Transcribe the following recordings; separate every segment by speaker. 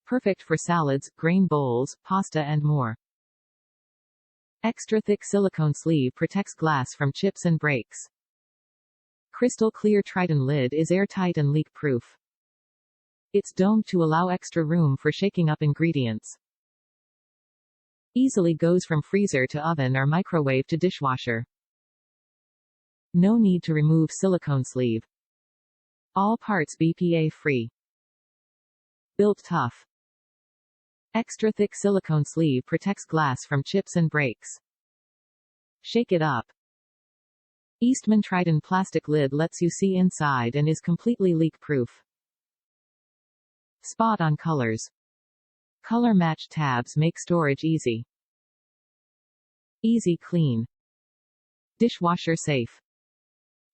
Speaker 1: Perfect for salads, grain bowls, pasta and more. Extra thick silicone sleeve protects glass from chips and breaks. Crystal clear Tritan lid is airtight and leak-proof. It's domed to allow extra room for shaking up ingredients. Easily goes from freezer to oven or microwave to dishwasher. No need to remove silicone sleeve. All parts BPA-free. Built tough. Extra thick silicone sleeve protects glass from chips and breaks. Shake it up. Eastman Tritan plastic lid lets you see inside and is completely leak-proof. Spot on colors. Color match tabs make storage easy. Easy clean. Dishwasher safe.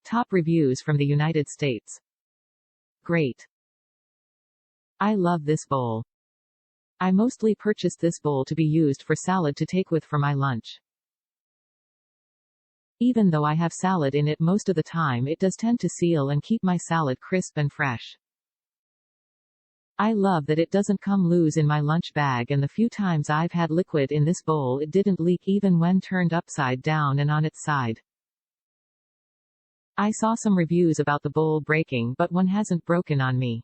Speaker 1: Top reviews from the United States. Great. I love this bowl. I mostly purchased this bowl to be used for salad to take with for my lunch. Even though I have salad in it most of the time, it does tend to seal and keep my salad crisp and fresh. I love that it doesn't come loose in my lunch bag, and the few times I've had liquid in this bowl it didn't leak even when turned upside down and on its side. I saw some reviews about the bowl breaking, but one hasn't broken on me.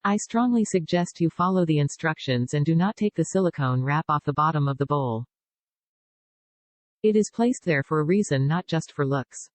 Speaker 1: I strongly suggest you follow the instructions and do not take the silicone wrap off the bottom of the bowl. It is placed there for a reason, not just for looks.